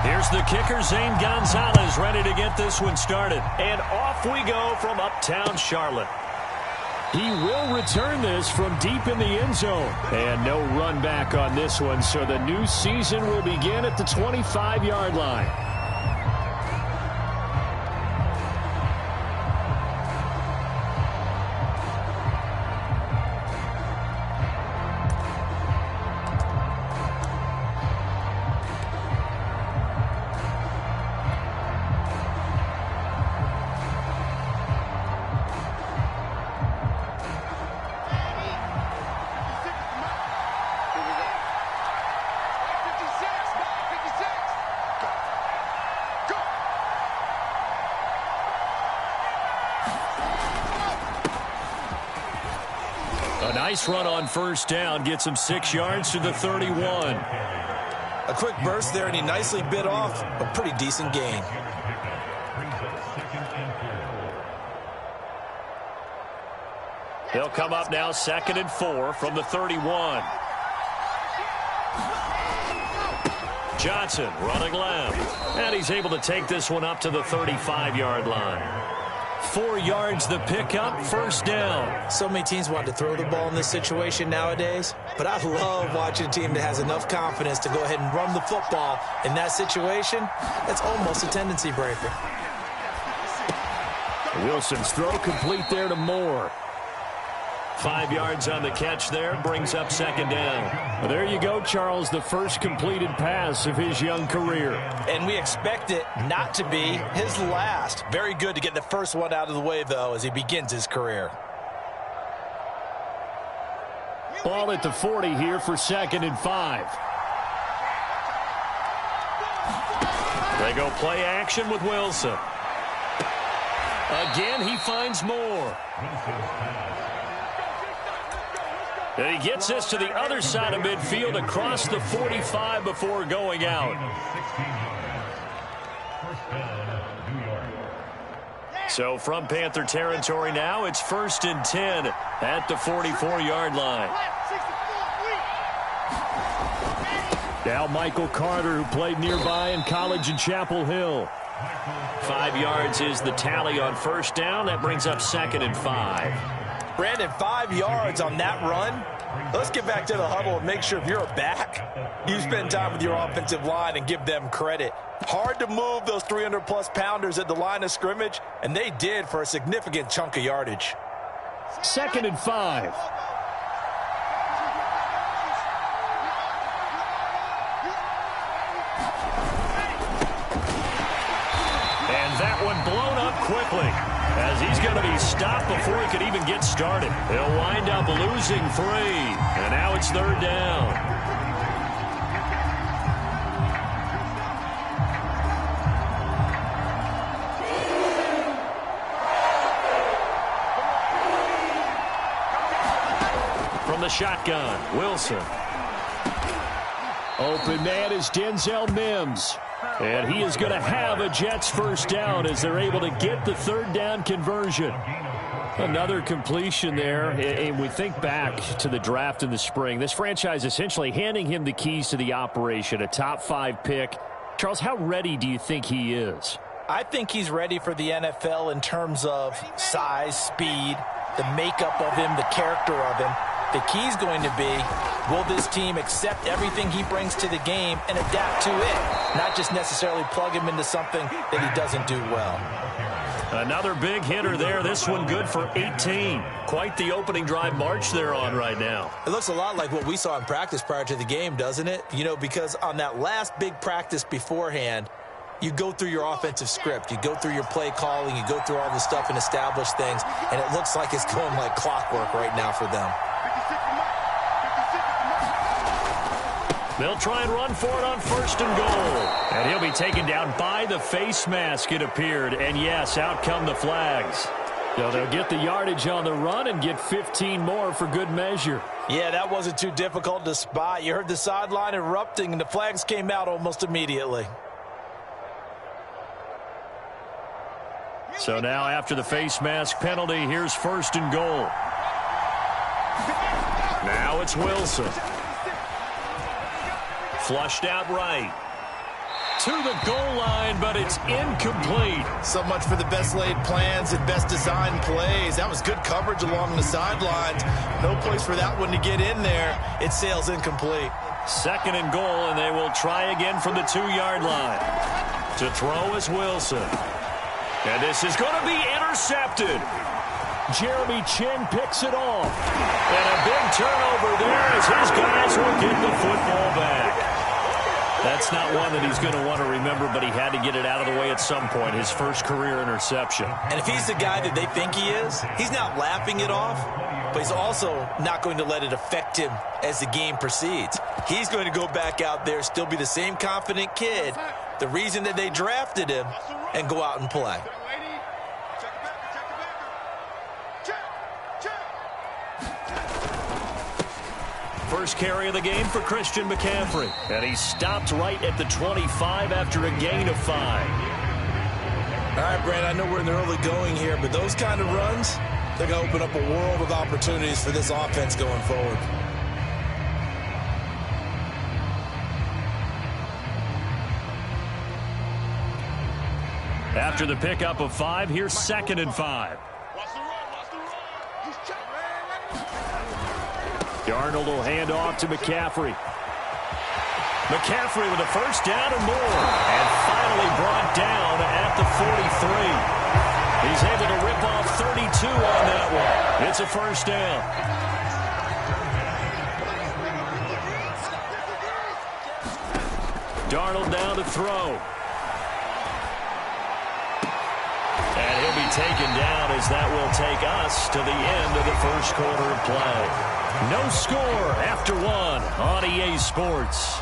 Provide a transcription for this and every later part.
Here's the kicker, Zane Gonzalez, ready to get this one started. And off we go from uptown Charlotte. He will return this from deep in the end zone. And no run back on this one, so the new season will begin at the 25-yard line. A nice run on first down gets him 6 yards to the 31. A quick burst there, and he nicely bit off a pretty decent gain. He'll come up now 2nd and 4 from the 31. Johnson running left. And he's able to take this one up to the 35-yard line. 4 yards the pickup, first down. So many teams want to throw the ball in this situation nowadays, but I love watching a team that has enough confidence to go ahead and run the football in that situation. That's almost a tendency breaker. Wilson's throw complete there to Moore. 5 yards on the catch there, brings up 2nd down. Well, there you go, Charles, the first completed pass of his young career. And we expect it not to be his last. Very good to get the first one out of the way, though, as he begins his career. Ball at the 40 here for 2nd and 5. They go play action with Wilson. Again, he finds Moore. And he gets this to the other side of midfield across the 45 before going out. So from Panther territory now, it's 1st and 10 at the 44-yard line. Now Michael Carter, who played nearby in college in Chapel Hill. 5 yards is the tally on first down. That brings up 2nd and 5. Brandon, 5 yards on that run. Let's get back to the huddle and make sure if you're a back, you spend time with your offensive line and give them credit. Hard to move those 300-plus pounders at the line of scrimmage, and they did for a significant chunk of yardage. 2nd and 5. And that one blown up quickly, as he's going to be stopped before he could even get started. He'll wind up losing 3, and now it's 3rd down. From the shotgun, Wilson. Open man is Denzel Mims. And he is going to have a Jets first down as they're able to get the 3rd down conversion. Another completion there. And we think back to the draft in the spring. This franchise essentially handing him the keys to the operation, a top 5 pick. Charles, how ready do you think he is? I think he's ready for the NFL in terms of size, speed, the makeup of him, the character of him. The key's going to be, will this team accept everything he brings to the game and adapt to it, not just necessarily plug him into something that he doesn't do well. Another big hitter there. This one good for 18. Quite the opening drive march they're on right now. It looks a lot like what we saw in practice prior to the game, doesn't it? You know, because on that last big practice beforehand, you go through your offensive script, you go through your play calling, you go through all the stuff and establish things, and it looks like it's going like clockwork right now for them. They'll try and run for it on 1st and goal. And he'll be taken down by the face mask, it appeared. And yes, out come the flags. So they'll get the yardage on the run and get 15 more for good measure. Yeah, that wasn't too difficult to spot. You heard the sideline erupting, and the flags came out almost immediately. So now after the face mask penalty, here's 1st and goal. Now it's Wilson. Flushed out right. To the goal line, but it's incomplete. So much for the best laid plans and best designed plays. That was good coverage along the sidelines. No place for that one to get in there. It sails incomplete. 2nd and goal, and they will try again from the 2-yard line. To throw is Wilson. And this is going to be intercepted. Jeremy Chin picks it off. And a big turnover there as his guys will get the football back. That's not one that he's going to want to remember, but he had to get it out of the way at some point, his first career interception. And if he's the guy that they think he is, he's not laughing it off, but he's also not going to let it affect him as the game proceeds. He's going to go back out there, still be the same confident kid, the reason that they drafted him, and go out and play. First carry of the game for Christian McCaffrey. And he stopped right at the 25 after a gain of 5. All right, Brad, I know we're in the early going here, but those kind of runs, they're going to open up a world of opportunities for this offense going forward. After the pickup of 5, here's 2nd and 5. Darnold will hand off to McCaffrey. McCaffrey with a first down and more. And finally brought down at the 43. He's able to rip off 32 on that one. It's a first down. Darnold down to throw. And he'll be taken down as that will take us to the end of the first quarter of play. No score after 1 on EA Sports.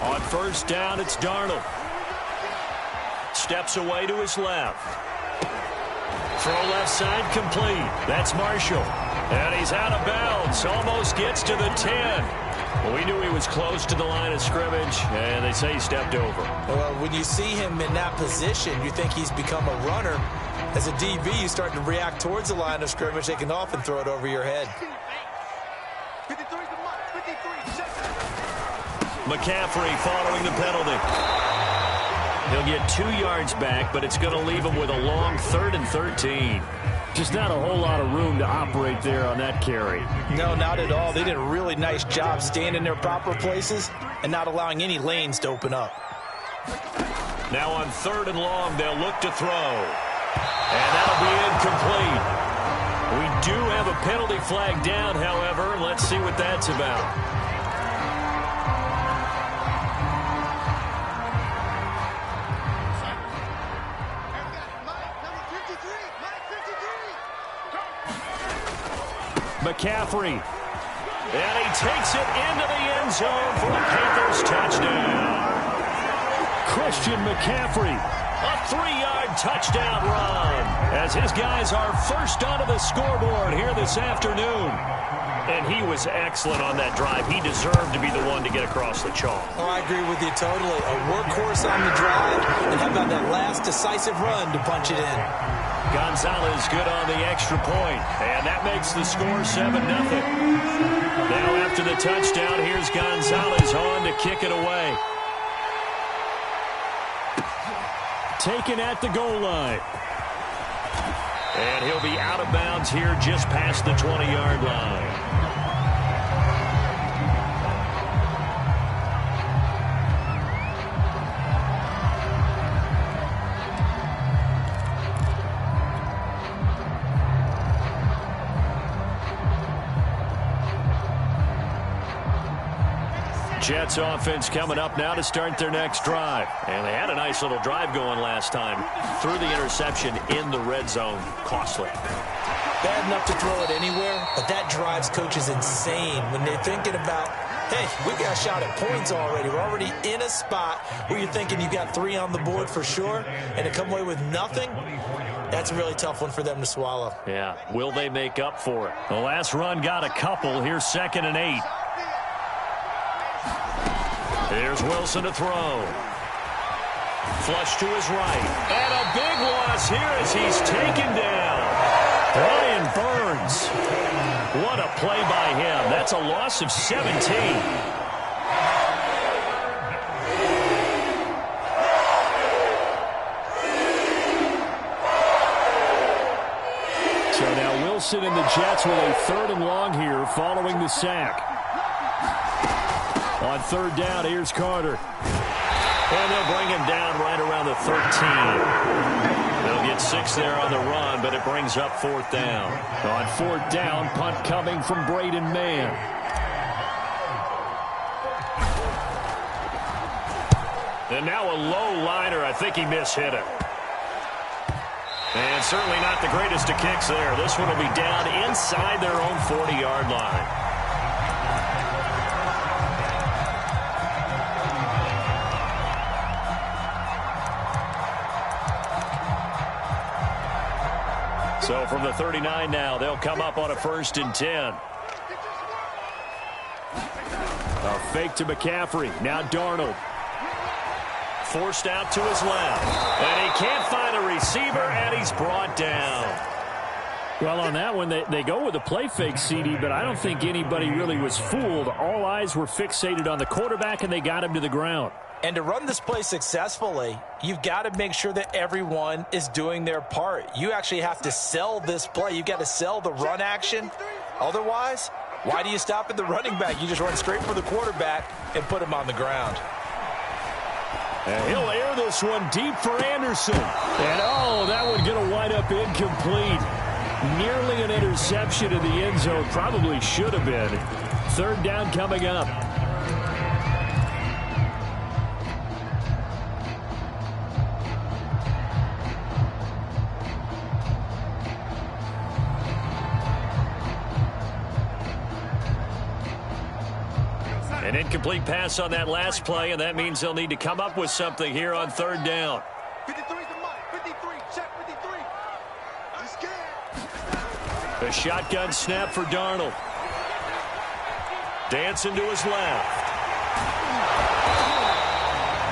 On first down, it's Darnold. Steps away to his left. Throw left side complete. That's Marshall. And he's out of bounds. Almost gets to the 10. Well, we knew he was close to the line of scrimmage, and they say he stepped over. Well, when you see him in that position, you think he's become a runner. As a DB, you start to react towards the line of scrimmage. They can often throw it over your head. McCaffrey following the penalty. He'll get 2 yards back, but it's going to leave him with a long 3rd and 13. Just not a whole lot of room to operate there on that carry. No, not at all. They did a really nice job staying in their proper places and not allowing any lanes to open up. Now on 3rd and long, they'll look to throw. And that'll be incomplete. We do have a penalty flag down, however. Let's see what that's about. McCaffrey. And he takes it into the end zone for the Panthers touchdown. Christian McCaffrey, a 3-yard touchdown run as his guys are first onto the scoreboard here this afternoon. And he was excellent on that drive. He deserved to be the one to get across the chalk. Oh, I agree with you totally. A workhorse on the drive. And how about that last decisive run to punch it in? Gonzalez good on the extra point, and that makes the score 7-0. Now after the touchdown, here's Gonzalez on to kick it away. Taken at the goal line. And he'll be out of bounds here just past the 20-yard line. Jets offense coming up now to start their next drive. And they had a nice little drive going last time. Threw the interception in the red zone. Costly. Bad enough to throw it anywhere, but that drives coaches insane when they're thinking about, hey, we got a shot at points already. We're already in a spot where you're thinking you got 3 on the board for sure, and to come away with nothing, that's a really tough one for them to swallow. Yeah, will they make up for it? The last run got a couple. Here's 2nd and 8. Here's Wilson to throw. Flush to his right. And a big loss here as he's taken down. Brian Burns play by him. That's a loss of 17. So now Wilson and the Jets with a 3rd and long here following the sack. On 3rd down, here's Carter. And they'll bring him down right around the 13. They'll get 6 there on the run, but it brings up 4th down. On 4th down, punt coming from Braden Mann. And now a low liner. I think he mishit it. And certainly not the greatest of kicks there. This one will be down inside their own 40-yard line. So from the 39 now, they'll come up on a 1st and 10. A fake to McCaffrey. Now Darnold. Forced out to his left. And he can't find a receiver, and he's brought down. Well, on that one, they go with a play fake, CD, but I don't think anybody really was fooled. All eyes were fixated on the quarterback, and they got him to the ground. And to run this play successfully, you've got to make sure that everyone is doing their part. You actually have to sell this play. You've got to sell the run action. Otherwise, why do you stop at the running back? You just run straight for the quarterback and put him on the ground. And he'll air this one deep for Anderson. And, oh, that one going to wind up incomplete. Nearly an interception in the end zone. Probably should have been. 3rd down coming up. An incomplete pass on that last play, and that means they'll need to come up with something here on 3rd down. 53 to Mike. 53. Check 53. He's scared. A shotgun snap for Darnold. Dancing to his left.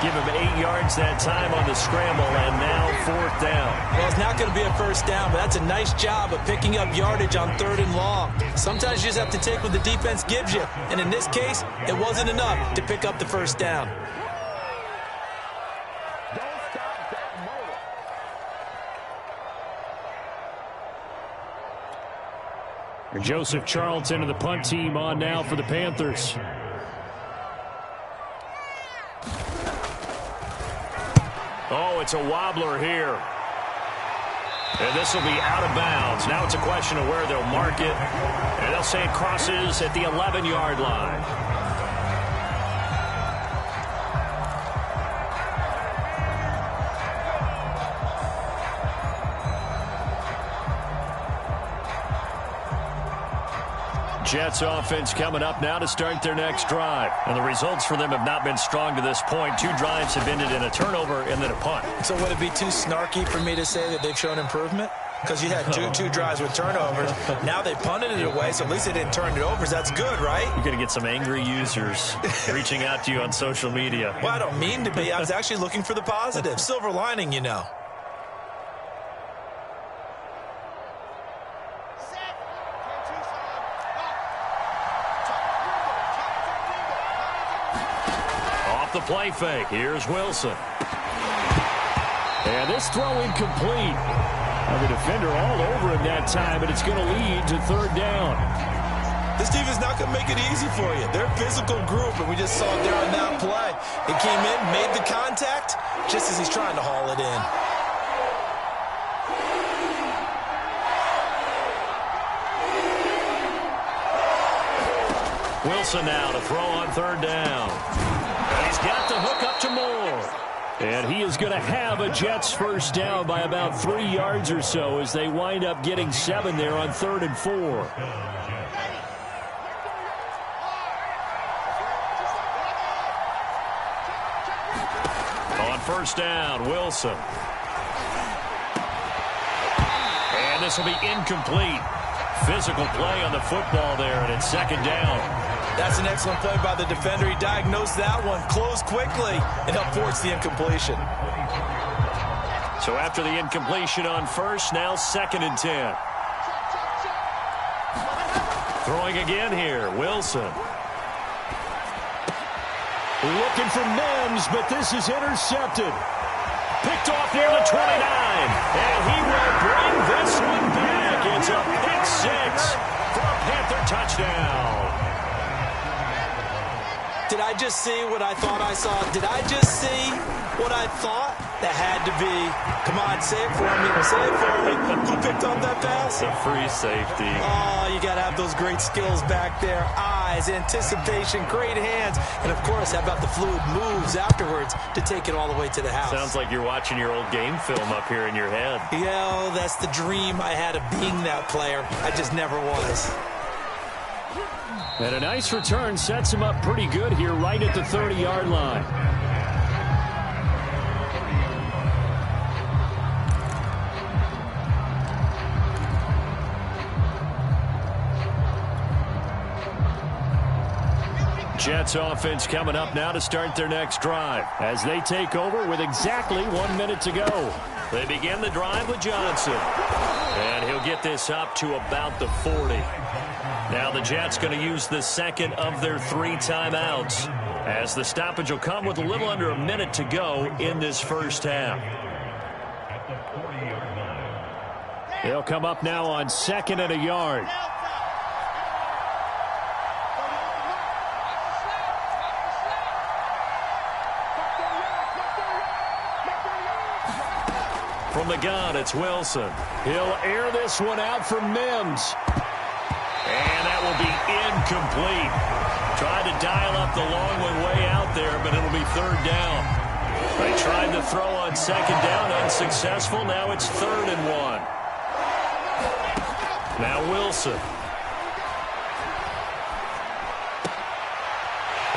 Give him 8 yards that time on the scramble, and now 4th down. Well, it's not going to be a 1st down, but that's a nice job of picking up yardage on 3rd and long. Sometimes you just have to take what the defense gives you, and in this case, it wasn't enough to pick up the 1st down. Don't stop that motor. Joseph Charlton and the punt team on now for the Panthers. Oh, it's a wobbler here. And this will be out of bounds. Now it's a question of where they'll mark it. And they'll say it crosses at the 11-yard line. Jets offense coming up now to start their next drive. And the results for them have not been strong to this point. 2 drives have ended in a turnover and then a punt. So would it be too snarky for me to say that they've shown improvement? Because you had two drives with turnovers. Now they punted it away, so at least they didn't turn it over. That's good, right? You're going to get some angry users reaching out to you on social media. Well, I don't mean to be. I was actually looking for the positive. Silver lining, you know. The play fake. Here's Wilson. And this throw incomplete. Now the defender all over him that time, but it's going to lead to 3rd down. This team is not going to make it easy for you. They're a physical group, and we just saw it there on that play. It came in, made the contact, just as he's trying to haul it in. Wilson now to throw on 3rd down. He's got the hook up to Moore. And he is going to have a Jets 1st down by about 3 yards or so as they wind up getting 7 there on 3rd and 4. On 1st down, Wilson. And this will be incomplete. Physical play on the football there, and it's 2nd down. That's an excellent play by the defender. He diagnosed that one, closed quickly, and helped force the incompletion. So after the incompletion on 1st, now 2nd and 10. Throwing again here, Wilson. Looking for Mims, but this is intercepted. Picked off near the 29. And he will bring this one back. It's a pick six for a Panther touchdown. Did I just see what I thought I saw? Did I just see what I thought? That had to be. Come on, say it for me. Say it for me. Who picked up that pass? The free safety. Oh, you got to have those great skills back there. Eyes, anticipation, great hands. And, of course, how about the fluid moves afterwards to take it all the way to the house? Sounds like you're watching your old game film up here in your head. Yeah, that's the dream I had of being that player. I just never was. And a nice return sets him up pretty good here right at the 30-yard line. Jets offense coming up now to start their next drive as they take over with exactly 1 minute to go. They begin the drive with Johnson. And he'll get this up to about the 40. Now the Jets going to use the second of their 3 timeouts as the stoppage will come with a little under a minute to go in this first half. They'll come up now on 2nd and a yard. From the gun, it's Wilson. He'll air this one out for Mims. And that will be incomplete. Tried to dial up the long one way out there, but it'll be 3rd down. They tried to throw on 2nd down, unsuccessful. Now it's 3rd and 1. Now Wilson.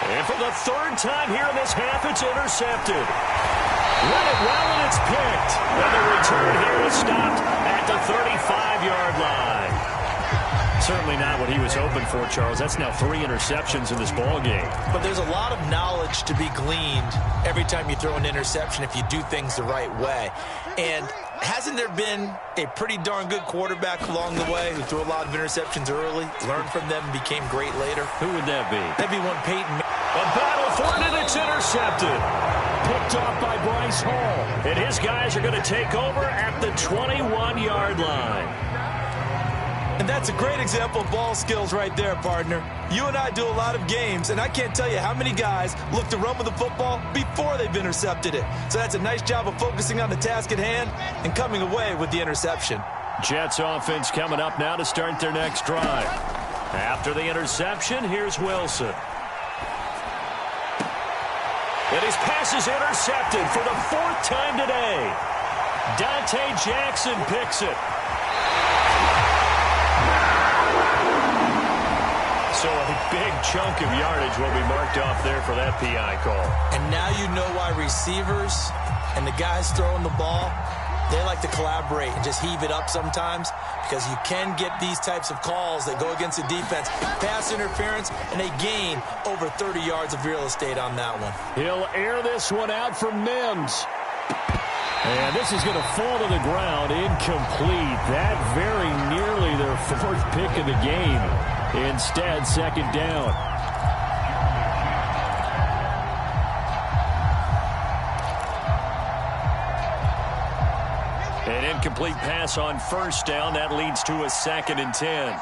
And for the 3rd time here in this half, it's intercepted. Run it well, and it's picked. And the return here is stopped at the 35-yard line. Certainly not what he was hoping for, Charles. That's now 3 interceptions in this ball game. But there's a lot of knowledge to be gleaned every time you throw an interception if you do things the right way. And hasn't there been a pretty darn good quarterback along the way who threw a lot of interceptions early, learned from them, and became great later? Who would that be? That'd be one Peyton. A battle for it, and it's intercepted. Picked off by Bryce Hall. And his guys are going to take over at the 21-yard line. And that's a great example of ball skills right there, partner. You and I do a lot of games, and I can't tell you how many guys look to run with the football before they've intercepted it. So that's a nice job of focusing on the task at hand and coming away with the interception. Jets offense coming up now to start their next drive. After the interception, here's Wilson. And his pass is intercepted for the 4th time today. Dante Jackson picks it. So a big chunk of yardage will be marked off there for that PI call. And now you know why receivers and the guys throwing the ball, they like to collaborate and just heave it up sometimes, because you can get these types of calls that go against the defense. Pass interference, and they gain over 30 yards of real estate on that one. He'll air this one out for Mims. And this is going to fall to the ground, incomplete. That very nearly their 4th pick of the game. Instead, 2nd down. An incomplete pass on 1st down. That leads to a 2nd and 10.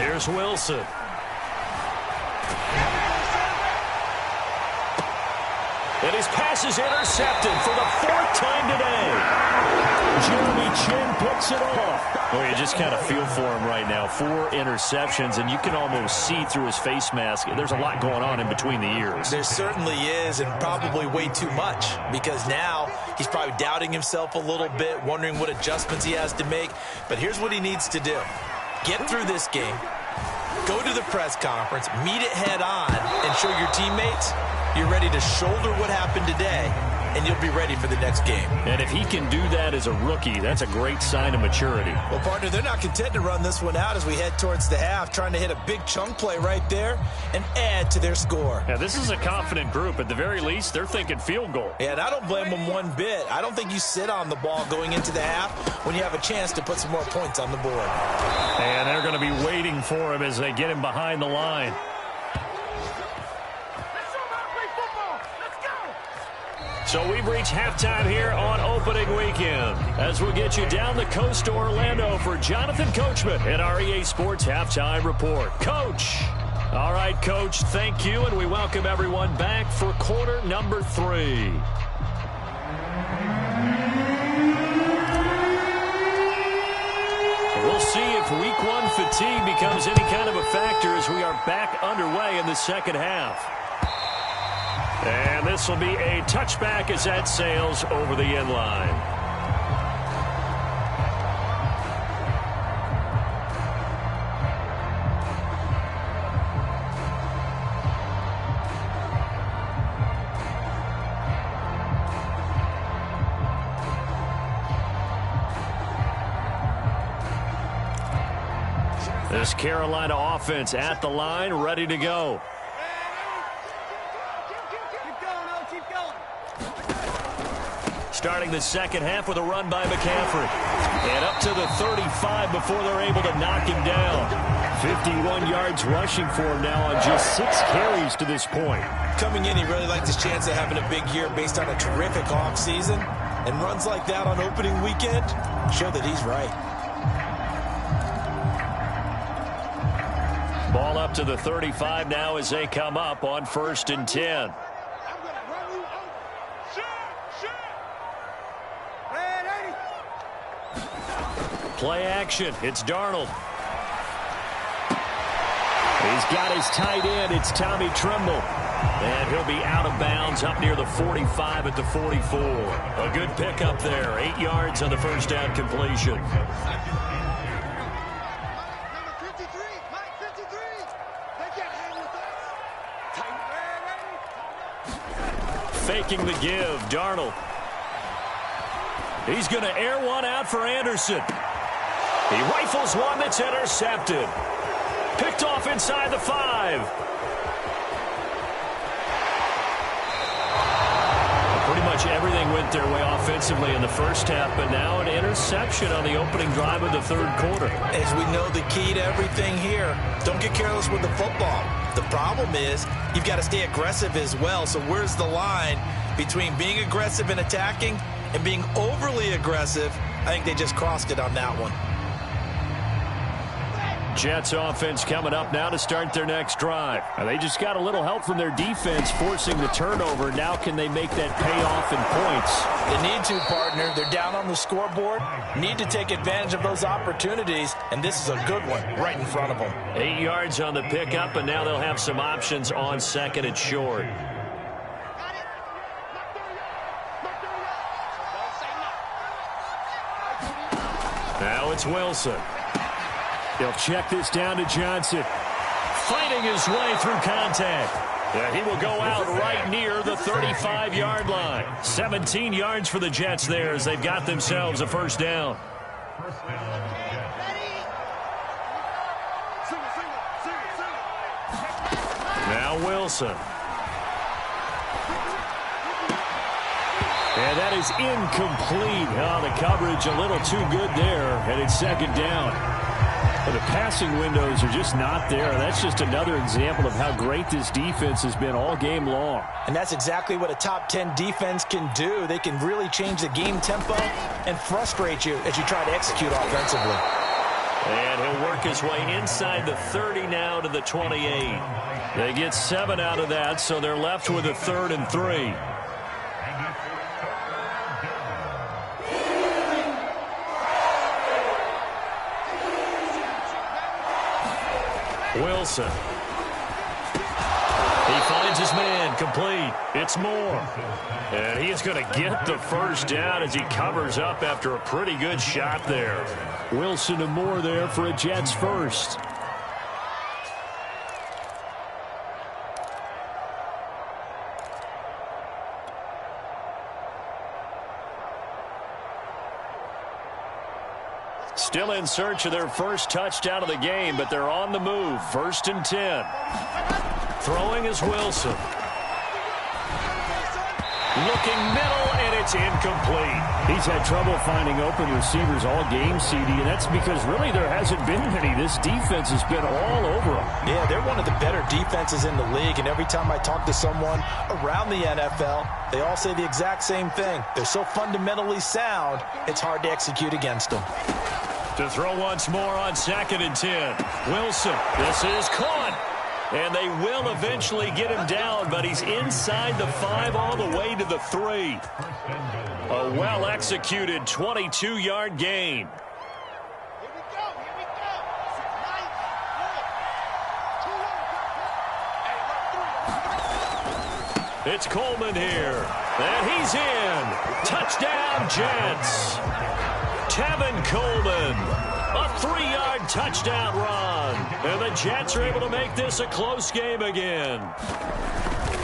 Here's Wilson. And his pass is intercepted for the 4th time today. Jeremy Chin picks it off. Well, you just kind of feel for him right now. 4 interceptions, and you can almost see through his face mask. There's a lot going on in between the ears. There certainly is, and probably way too much, because now he's probably doubting himself a little bit, wondering what adjustments he has to make. But here's what he needs to do. Get through this game, go to the press conference, meet it head on, and show your teammates you're ready to shoulder what happened today and you'll be ready for the next game. And if he can do that as a rookie, that's a great sign of maturity. Well, partner, they're not content to run this one out as we head towards the half, trying to hit a big chunk play right there and add to their score. Yeah, this is a confident group. At the very least, they're thinking field goal. Yeah, and I don't blame them one bit. I don't think you sit on the ball going into the half when you have a chance to put some more points on the board. And they're going to be waiting for him as they get him behind the line. So we've reached halftime here on opening weekend as we'll get you down the coast to Orlando for Jonathan Coachman in our EA Sports Halftime Report. Coach. All right, Coach, thank you, and we welcome everyone back for quarter number 3. We'll see if week 1 fatigue becomes any kind of a factor as we are back underway in the second half. And this will be a touchback as that sails over the end line. This Carolina offense at the line, ready to go. Starting the second half with a run by McCaffrey. And up to the 35 before they're able to knock him down. 51 yards rushing for him now on just 6 carries to this point. Coming in, he really liked his chance of having a big year based on a terrific offseason. And runs like that on opening weekend show that he's right. Ball up to the 35 now as they come up on 1st and 10. Play action. It's Darnold. He's got his tight end. It's Tommy Tremble. And he'll be out of bounds up near the 45 at the 44. A good pickup there. 8 yards on the first down completion. Faking the give. Darnold. He's going to air one out for Anderson. He rifles one that's intercepted. Picked off inside the 5. Pretty much everything went their way offensively in the first half, but now an interception on the opening drive of the 3rd quarter. As we know, the key to everything here, don't get careless with the football. The problem is you've got to stay aggressive as well. So where's the line between being aggressive and attacking and being overly aggressive? I think they just crossed it on that one. Jets offense coming up now to start their next drive. They just got a little help from their defense forcing the turnover. Now can they make that pay off in points? They need to, partner. They're down on the scoreboard. Need to take advantage of those opportunities, and this is a good one right in front of them. 8 yards on the pickup, and now they'll have some options on 2nd and short. Now it's Wilson. They'll check this down to Johnson. Fighting his way through contact. Yeah, he will go out right near the 35-yard line. 17 yards for the Jets there as they've got themselves a first down. Now Wilson. And that is incomplete. Oh, the coverage a little too good there, and it's 2nd down. But the passing windows are just not there. That's just another example of how great this defense has been all game long. And that's exactly what a top 10 defense can do. They can really change the game tempo and frustrate you as you try to execute offensively. And he'll work his way inside the 30 now to the 28. They get 7 out of that, so they're left with a 3rd and 3. Wilson. He finds his man, complete. It's Moore. And he is going to get the first down as he covers up after a pretty good shot there. Wilson and Moore there for a Jets first. Still in search of their first touchdown of the game, but they're on the move. 1st and 10. Throwing is Wilson. Looking middle, and it's incomplete. He's had trouble finding open receivers all game, CD, and that's because really there hasn't been many. This defense has been all over them. Yeah, they're one of the better defenses in the league, and every time I talk to someone around the NFL, they all say the exact same thing. They're so fundamentally sound, it's hard to execute against them. To throw once more on 2nd and 10. Wilson, this is caught. And they will eventually get him down, but he's inside the 5 all the way to the 3. A well-executed 22-yard gain. It's Coleman here, and he's in. Touchdown, Jets. Tevin Coleman, a 3-yard touchdown run. And the Jets are able to make this a close game again.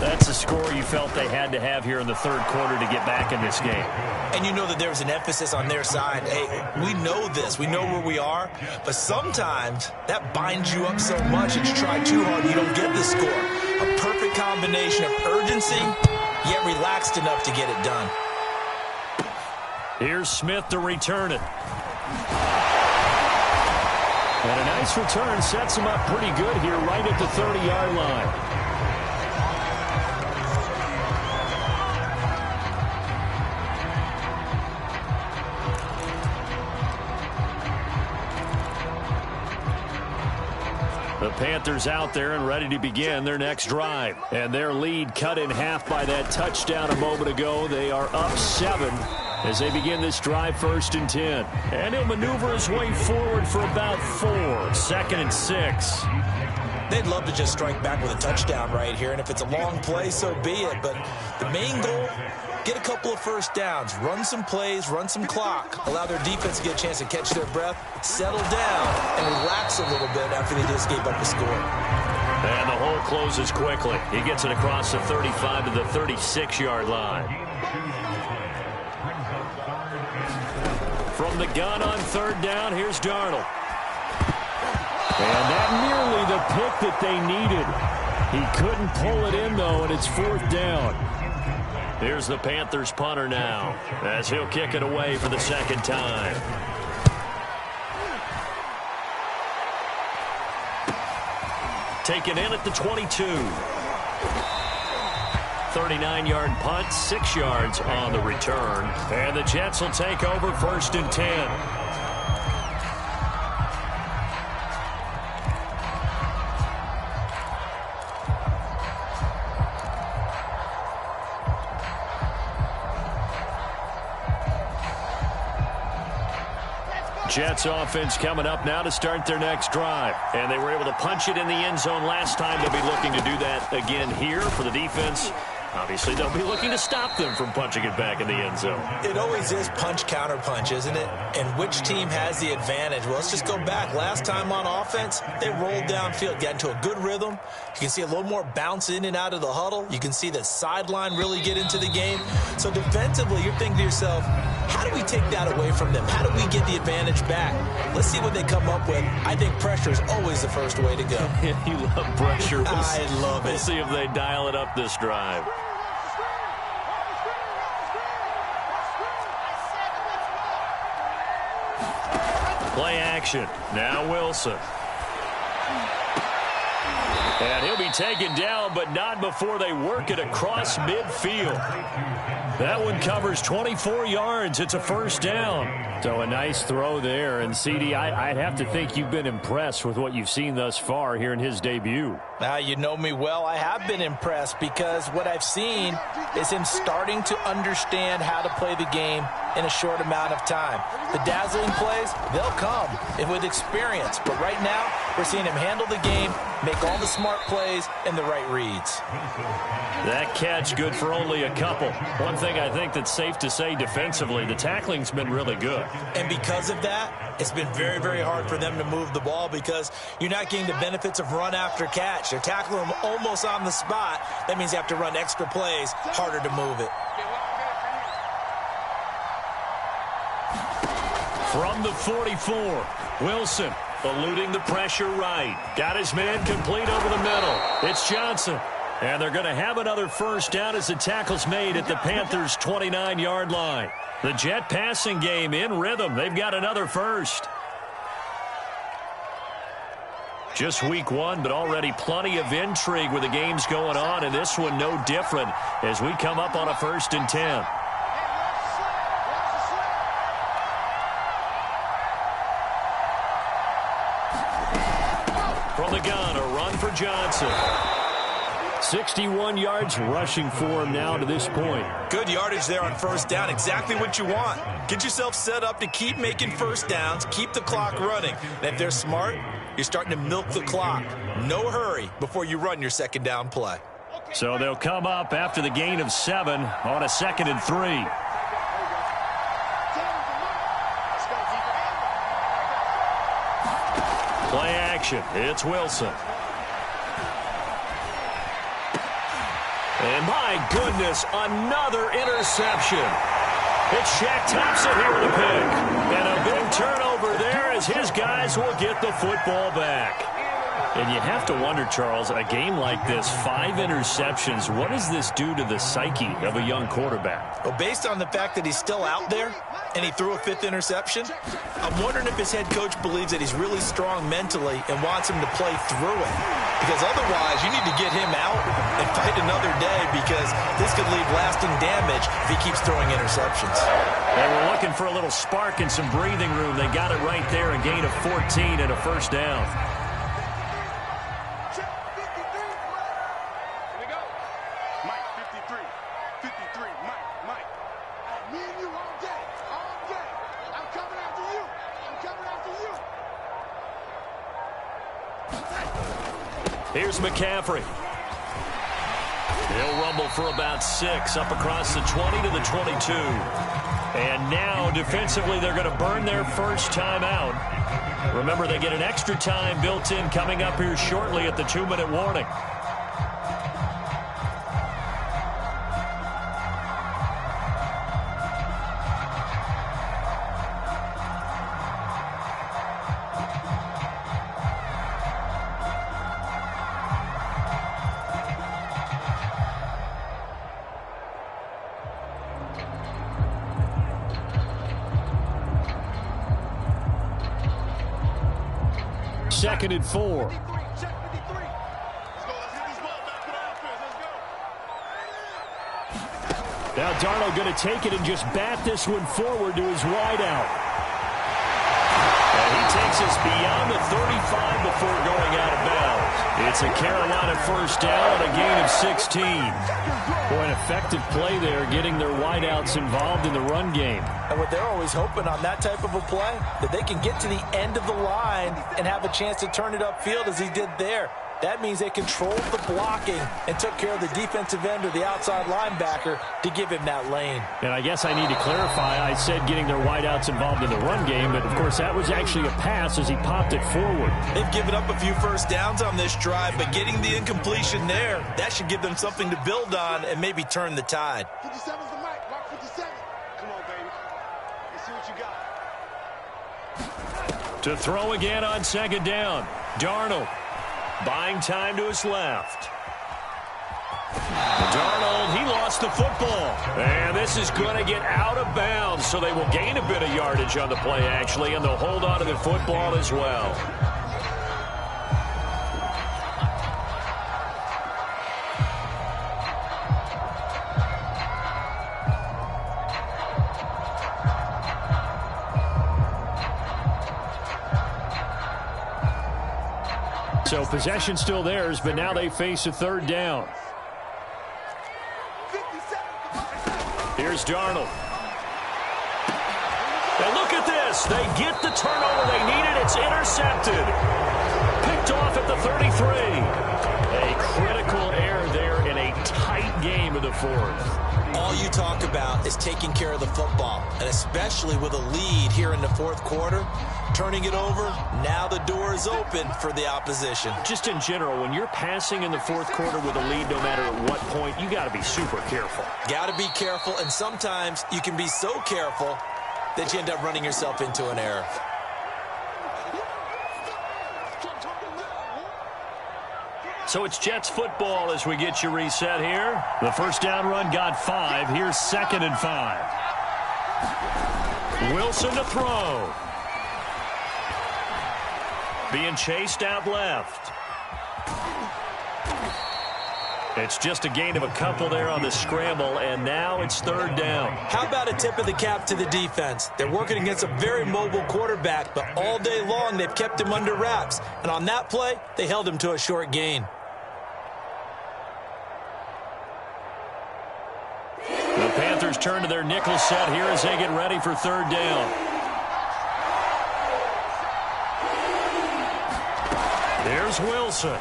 That's a score you felt they had to have here in the 3rd quarter to get back in this game. And you know that there was an emphasis on their side. Hey, we know this. We know where we are. But sometimes that binds you up so much that you try too hard, you don't get the score. A perfect combination of urgency, yet relaxed enough to get it done. Here's Smith to return it. And a nice return sets him up pretty good here right at the 30-yard line. The Panthers out there and ready to begin their next drive. And their lead cut in half by that touchdown a moment ago. They are up 7 as they begin this drive. 1st and 10. And he'll maneuver his way forward for about 4. 2nd and 6. They'd love to just strike back with a touchdown right here. And if it's a long play, so be it. But the main goal, get a couple of first downs, run some plays, run some clock, allow their defense to get a chance to catch their breath, settle down, and relax a little bit after they just gave up a score. And the hole closes quickly. He gets it across the 35 to the 36-yard line. From the gun on 3rd down, here's Darnold. And that nearly the pick that they needed. He couldn't pull it in, though, and it's 4th down. Here's the Panthers punter now, as he'll kick it away for the 2nd time. Taken in at the 22. 39-yard punt, 6 yards on the return. And the Jets will take over 1st and 10. Jets offense coming up now to start their next drive. And they were able to punch it in the end zone last time. They'll be looking to do that again here for the defense. Obviously, they'll be looking to stop them from punching it back in the end zone. It always is punch-counter-punch, isn't it? And which team has the advantage? Well, let's just go back. Last time on offense, they rolled downfield, got into a good rhythm. You can see a little more bounce in and out of the huddle. You can see the sideline really get into the game. So defensively, you're thinking to yourself, how do we take that away from them? How do we get the advantage back? Let's see what they come up with. I think pressure is always the first way to go. You love pressure. I love it. We'll see if they dial it up this drive. Play action. Now Wilson. And he'll be taken down, but not before they work it across midfield. That one covers 24 yards. It's a 1st down. So a nice throw there. And, CD, I'd have to think you've been impressed with what you've seen thus far here in his debut. Now, you know me well. I have been impressed because what I've seen is him starting to understand how to play the game in a short amount of time. The dazzling plays, they'll come with experience. But right now, we're seeing him handle the game, make all the smart plays, and the right reads. That catch good for only a couple. One thing I think that's safe to say defensively, the tackling's been really good. And because of that, it's been very, very hard for them to move the ball because you're not getting the benefits of run after catch. They're tackling them almost on the spot. That means you have to run extra plays, harder to move it. From the 44, Wilson eluding the pressure right. Got his man complete over the middle. It's Johnson. And they're going to have another first down as the tackle's made at the Panthers' 29-yard line. The Jet passing game in rhythm. They've got another first. Just week one, but already plenty of intrigue with the games going on, and this one no different as we come up on a 1st and 10. From the gun, a run for Johnson. 61 yards rushing for him now to this point. Good yardage there on first down. Exactly what you want. Get yourself set up to keep making first downs, keep the clock running. And if they're smart, you're starting to milk the clock. No hurry before you run your second down play. So they'll come up after the gain of 7 on a 2nd and 3. Play action. It's Wilson. And my goodness, another interception. It's Shaq Thompson here with a pick. And a big turnover there as his guys will get the football back. And you have to wonder, Charles, a game like this, 5 interceptions, what does this do to the psyche of a young quarterback? Well, based on the fact that he's still out there and he threw a 5th interception, I'm wondering if his head coach believes that he's really strong mentally and wants him to play through it. Because otherwise, you need to get him out and fight another day, because this could leave lasting damage if he keeps throwing interceptions. They were looking for a little spark and some breathing room. They got it right there, a gain of 14 and a first down. Here's McCaffrey. He'll rumble for about 6 up across the 20 to the 22. And now defensively they're going to burn their first time out. Remember, they get an extra time built in coming up here shortly at the 2-minute warning. Second and 4. Now Darnold going to take it and just bat this one forward to his wideout. And he takes us beyond the 35 before going out of bounds. It's a Carolina first down and a gain of 16. Boy, an effective play there, getting their wideouts involved in the run game. And what they're always hoping on that type of a play, that they can get to the end of the line and have a chance to turn it upfield as he did there. That means they controlled the blocking and took care of the defensive end or the outside linebacker to give him that lane. And I guess I need to clarify, I said getting their wideouts involved in the run game, but of course that was actually a pass as he popped it forward. They've given up a few first downs on this drive, but getting the incompletion there, that should give them something to build on and maybe turn the tide. 57's the mic. Mark 57. Come on, baby. Let's see what you got. To throw again on second down. Darnold buying time to his left. Darnold, he lost the football. And this is going to get out of bounds, so they will gain a bit of yardage on the play, actually, and they'll hold on to the football as well. So possession still theirs, but now they face a third down. Here's Darnold. And look at this. They get the turnover they needed. It's intercepted. Picked off at the 33. A critical error there in a tight game of the fourth. All you talk about is taking care of the football, and especially with a lead here in the fourth quarter, turning it over, now the door is open for the opposition. Just in general, when you're passing in the fourth quarter with a lead, no matter at what point, you got to be super careful. Got to be careful, and sometimes you can be so careful that you end up running yourself into an error. So it's Jets football as we get you reset here. The first down run got 5. Here's 2nd and 5. Wilson to throw. Being chased out left. It's just a gain of a couple there on the scramble, and now it's 3rd down. How about a tip of the cap to the defense? They're working against a very mobile quarterback, but all day long they've kept him under wraps. And on that play, they held him to a short gain. The Panthers turn to their nickel set here as they get ready for 3rd down. Here's Wilson.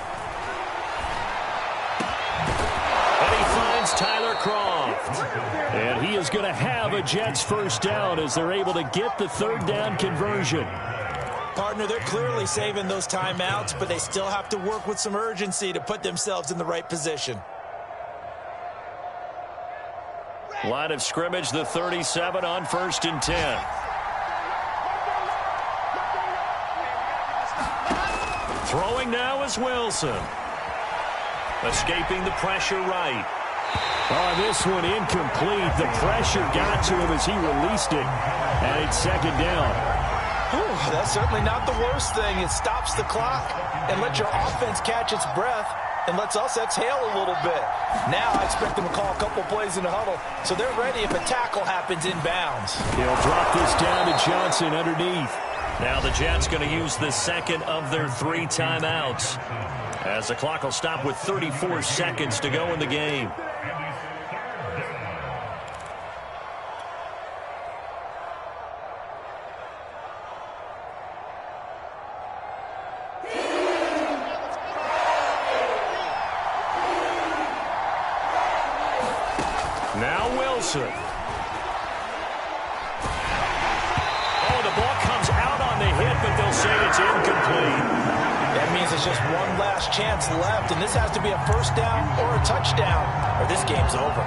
And he finds Tyler Croft. And he is going to have a Jets first down as they're able to get the 3rd down conversion. Partner, they're clearly saving those timeouts, but they still have to work with some urgency to put themselves in the right position. Line of scrimmage, the 37 on 1st and 10. Throwing now is Wilson. Escaping the pressure right. Oh, this one incomplete. The pressure got to him as he released it. And it's 2nd down. Whew, that's certainly not the worst thing. It stops the clock and lets your offense catch its breath and lets us exhale a little bit. Now I expect them to call a couple plays in the huddle, so they're ready if a tackle happens inbounds. He'll drop this down to Johnson underneath. Now the Jets going to use the 2nd of their 3 timeouts, as the clock will stop with 34 seconds to go in the game. Now Wilson. Oh, the ball comes out on the hit, but they'll say it's incomplete. That means it's just one last chance left, and this has to be a first down or a touchdown, or this game's over.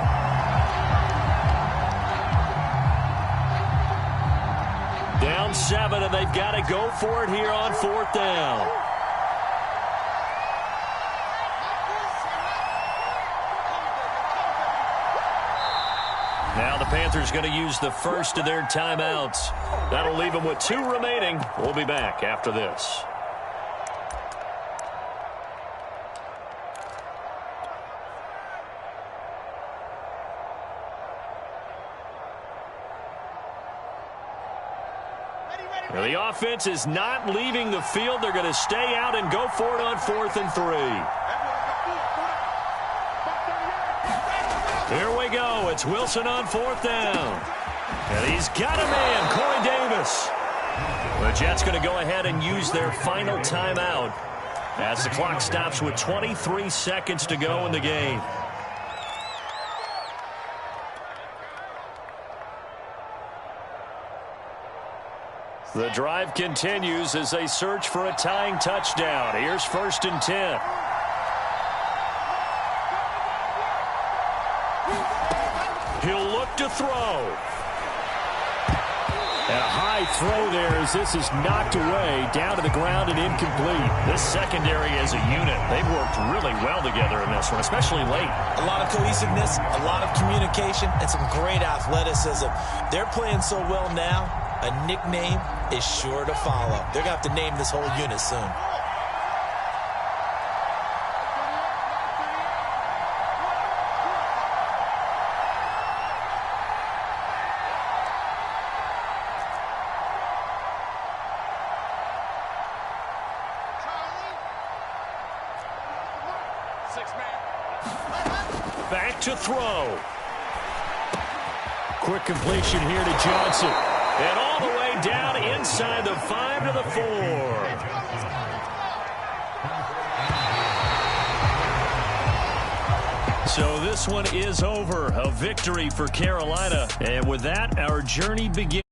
Down 7, and they've got to go for it here on 4th down. Now the Panthers going to use the first of their timeouts. That'll leave them with 2 remaining. We'll be back after this. Well, the offense is not leaving the field. They're going to stay out and go for it on 4th and 3. Here we go. It's Wilson on 4th down. And he's got a man, Corey Davis. The Jets going to go ahead and use their final timeout as the clock stops with 23 seconds to go in the game. The drive continues as they search for a tying touchdown. Here's 1st and 10. He'll look to throw. And a high throw there as this is knocked away, down to the ground and incomplete. This secondary as a unit, they've worked really well together in this one, especially late. A lot of cohesiveness, a lot of communication, and some great athleticism. They're playing so well now, a nickname is sure to follow. They're going to have to name this whole unit soon. Back to throw. Quick completion here to Johnson. And all the way down inside the 5 to the 4. So this one is over. A victory for Carolina. And with that, our journey begins.